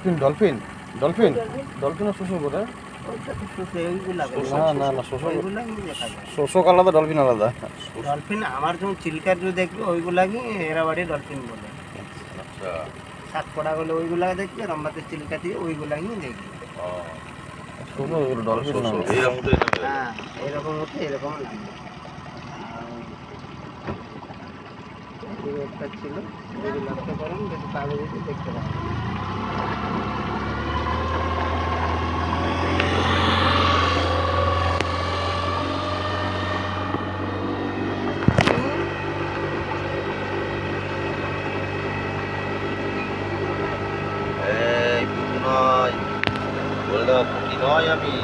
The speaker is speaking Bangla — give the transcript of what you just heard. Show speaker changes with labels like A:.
A: ডলফিন ডলফিন ডলফিন ডলফিনের শোষক কোথায়? না না না, শোষক আলাদা, ডলফিন আলাদা।
B: ডলফিন আমার যখন চিল্কার যে দেখবে ওইগুলাকে এরা বাড়ি ডলফিন বলে।
C: আচ্ছা,
B: সাত পড়া বলে ওইগুলা দেখবে, রম্বাতে চিল্কা দিয়ে ওইগুলাকে দেখবে।
A: শোষক ডলফিন না।
C: এইরকম উঠে যাবে।
B: হ্যাঁ, এরকম হচ্ছে, এরকম লাগবে। একটা ছিল, যদি লক্ষ্য করেন যদি পাবে যদি দেখতে পাবেন।
C: এই পুঁটি নয়, বলে দাও পুঁটি নয় আমি।